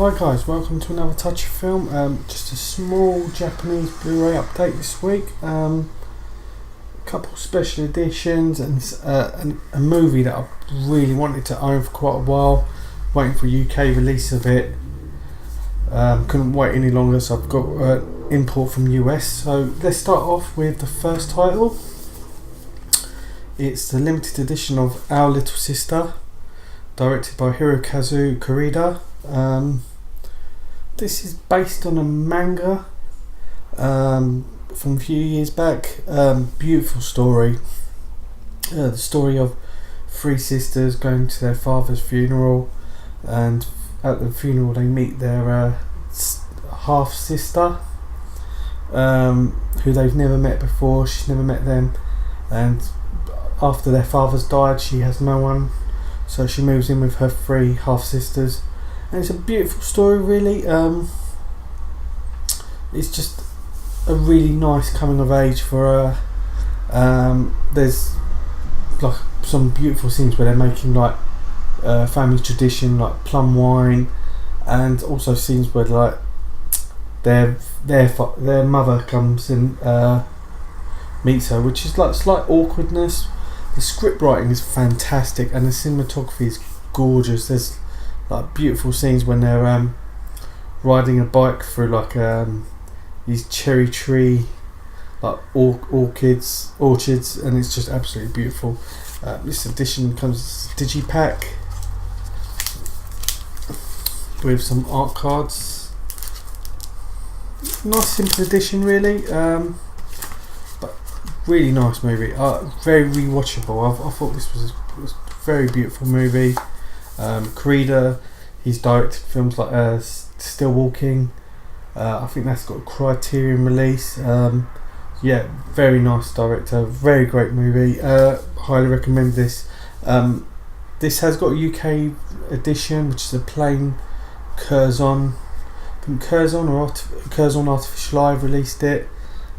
Hi guys, welcome to another Touch of Film. Just a small Japanese Blu-ray update this week. A couple special editions and a movie that I really wanted to own for quite a while. Waiting for a UK release of it. Couldn't wait any longer, so I've got import from US. So let's start off with the first title. It's the limited edition of Our Little Sister, directed by Hirokazu Kurita. This is based on a manga from a few years back. Beautiful story. The story of three sisters going to their father's funeral, and at the funeral they meet their half sister, who they've never met before. She's never met them, and after their fathers died, she has no one, so she moves in with her three half sisters. And it's a beautiful story, really. It's just a really nice coming of age for her. There's like some beautiful scenes where they're making like family tradition, like plum wine, and also scenes where like their mother comes and meets her, which is like slight awkwardness. The script writing is fantastic and the cinematography is gorgeous. There's like beautiful scenes when they're riding a bike through like these cherry tree like orchids, and it's just absolutely beautiful. This edition comes digipack with some art cards. Nice simple edition, really, but really nice movie. Very rewatchable. I thought this was a very beautiful movie. Kurita, he's directed films like Still Walking. I think that's got a Criterion release. Yeah, very nice director, very great movie. Highly recommend this. This has got a UK edition, which is a plain Curzon. I think Curzon Artificial Live released it.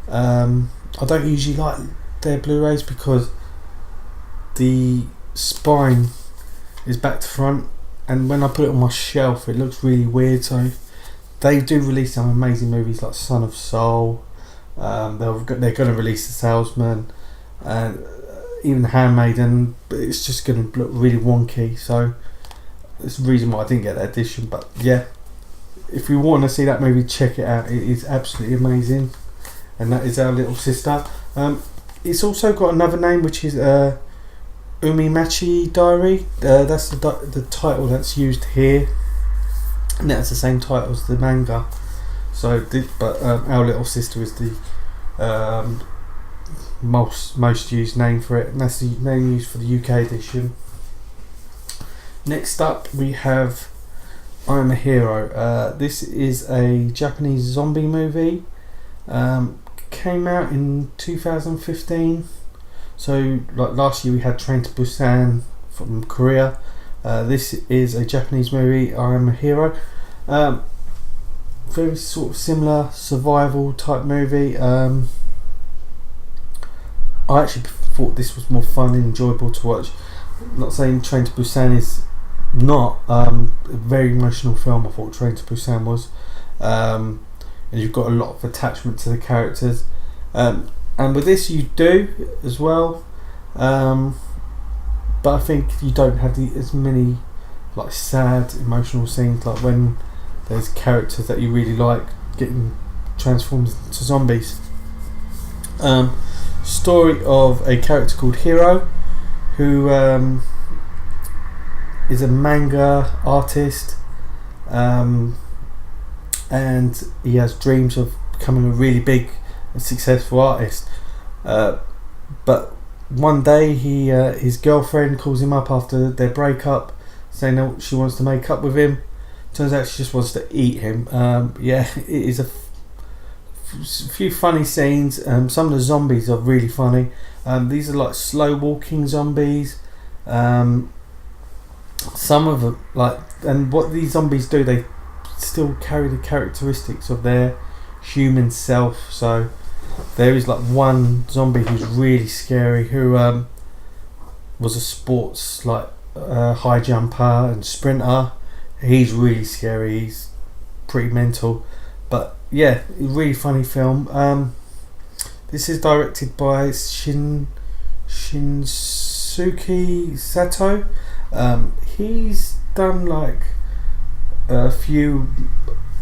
I don't usually like their Blu-rays because the spine is back to front, and when I put it on my shelf it looks really weird. So they do release some amazing movies like Son of Soul. They're going to release The Salesman and even Handmaiden, but it's just going to look really wonky, so it's the reason why I didn't get that edition. But yeah, if you want to see that movie, check it out. It is absolutely amazing, and that is Our Little Sister. It's also got another name, which is Umimachi Diary. That's the title that's used here, and that's the same title as the manga. So, Our Little Sister is the most used name for it, and that's the name used for the UK edition. Next up, we have I Am a Hero. This is a Japanese zombie movie. Came out in 2015. So, like last year, we had Train to Busan from Korea. This is a Japanese movie, I Am a Hero. Very sort of similar survival type movie. I actually thought this was more fun and enjoyable to watch. I'm not saying Train to Busan is not a very emotional film. I thought Train to Busan was, and you've got a lot of attachment to the characters. And with this you do as well, but I think you don't have as many like sad emotional scenes, like when there's characters that you really like getting transformed into zombies. Story of a character called Hiro, who is a manga artist, and he has dreams of becoming a really big and successful artist. But one day his girlfriend calls him up after their breakup, saying that she wants to make up with him. Turns out she just wants to eat him. Yeah, it is a few funny scenes. Some of the zombies are really funny. These are like slow walking zombies. Some of them, and what these zombies do, they still carry the characteristics of their human self. So there is like one zombie who's really scary, who was a sports high jumper and sprinter. He's really scary. He's pretty mental. But yeah, really funny film. This is directed by Shinsuke Sato. He's done like a few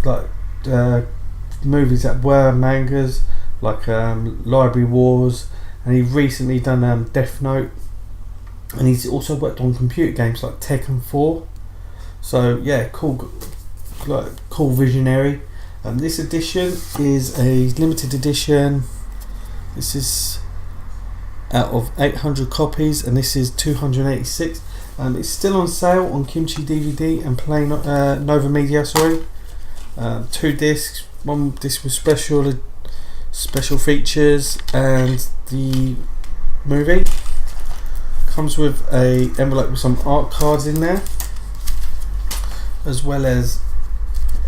like movies that were mangas, like Library Wars, and he recently done Death Note, and he's also worked on computer games like Tekken 4. So yeah, cool visionary. This edition is a limited edition. This is out of 800 copies, and this is 286. It's still on sale on Kimchi DVD and Play Nova Media. Sorry, 2 discs. 1 disc with special features, and the movie comes with a envelope with some art cards in there, as well as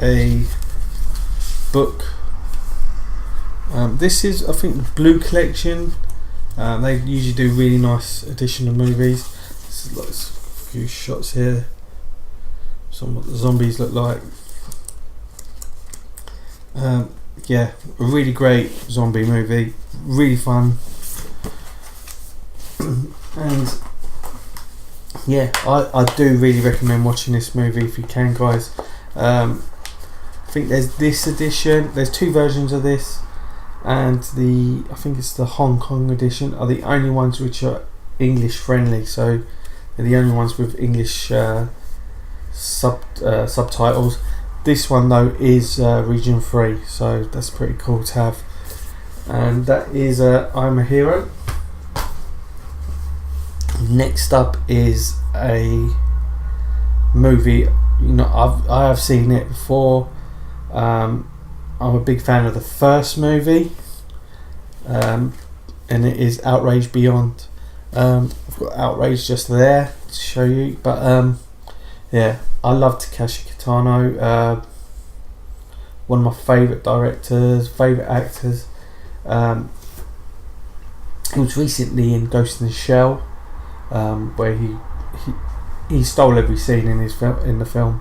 a book. This is, I think, the Blue Collection. They usually do really nice edition of movies. This is like a few shots here. Some what the zombies look like. Yeah, a really great zombie movie. Really fun. And yeah, I do really recommend watching this movie if you can, guys. I think there's this edition. There's 2 versions of this, and I think it's the Hong Kong edition are the only ones which are English friendly. So they're the only ones with English subtitles. This one though is region 3, so that's pretty cool to have. And that is I'm a Hero. Next up is a movie. I have seen it before. I'm a big fan of the first movie, and it is Outrage Beyond. I've got Outrage just there to show you, but yeah, I love Takashi Kitano. One of my favourite directors, favourite actors. He was recently in Ghost in the Shell, where he stole every scene in the film.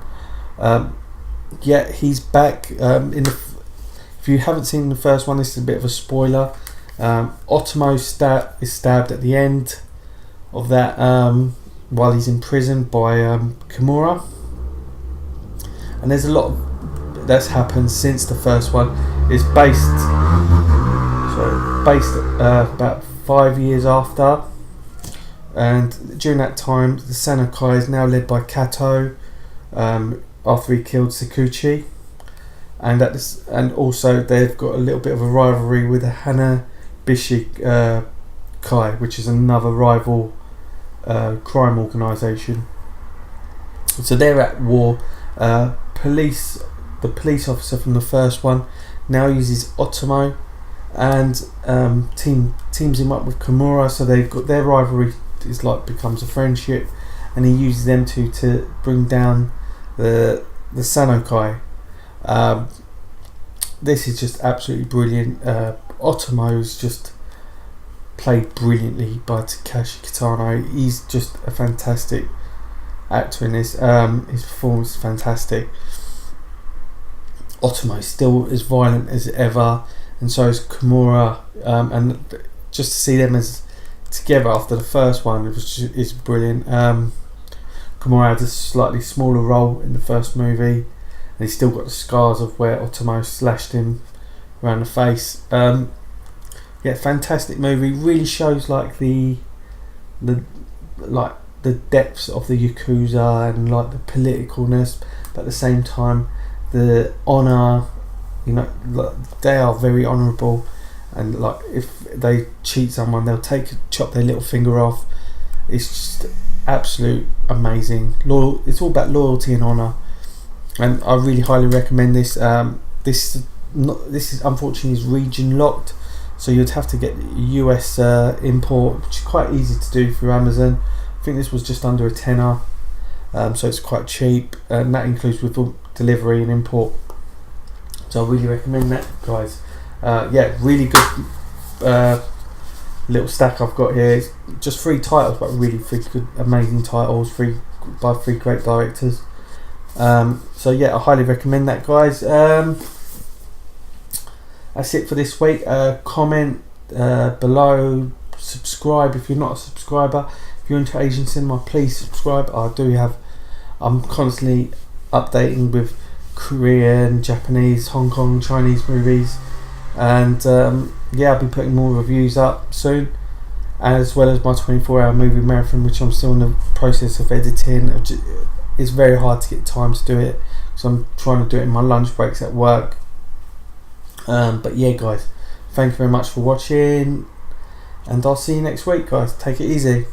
Yeah, he's back. If you haven't seen the first one, this is a bit of a spoiler. Otomo is stabbed at the end of that while he's in prison by Kimura, and there's a lot that's happened since the first one. It's based about 5 years after, and during that time the Sanokai is now led by Kato, after he killed Sakuchi, and also they've got a little bit of a rivalry with the Hanabishi Kai, which is another rival crime organisation. So they're at war. The police officer from the first one now uses Otomo and teams him up with Kimura, so they've got their rivalry becomes a friendship, and he uses them to bring down the Sanokai. This is just absolutely brilliant. Otomo's just played brilliantly by Takashi Kitano. He's just a fantastic actor in this. His performance is fantastic. Otomo is still as violent as ever, and so is Kimura. And just to see them as together after the first one is brilliant. Kimura had a slightly smaller role in the first movie, and he's still got the scars of where Otomo slashed him around the face. Yeah, fantastic movie. Really shows like the depths of the Yakuza and like the politicalness, but at the same time the honour. They are very honourable, and like if they cheat someone, they'll chop their little finger off. It's just absolute amazing. It's all about loyalty and honour, and I really highly recommend this. This is unfortunately is region locked, so you'd have to get US import, which is quite easy to do through Amazon. I think this was just under a tenner, so it's quite cheap, and that includes with delivery and import. So I really recommend that, guys. Yeah, really good little stack I've got here. It's just 3 titles, but really 3 good, amazing titles. 3 by 3 great directors. So yeah, I highly recommend that, guys. That's it for this week. Comment below, subscribe if you're not a subscriber. If you're into Asian cinema, please subscribe. I'm constantly updating with Korean, Japanese, Hong Kong, Chinese movies, and yeah, I'll be putting more reviews up soon, as well as my 24-hour movie marathon, which I'm still in the process of editing. It's very hard to get time to do it, because I'm trying to do it in my lunch breaks at work. But yeah, guys, thank you very much for watching, and I'll see you next week, guys. Take it easy.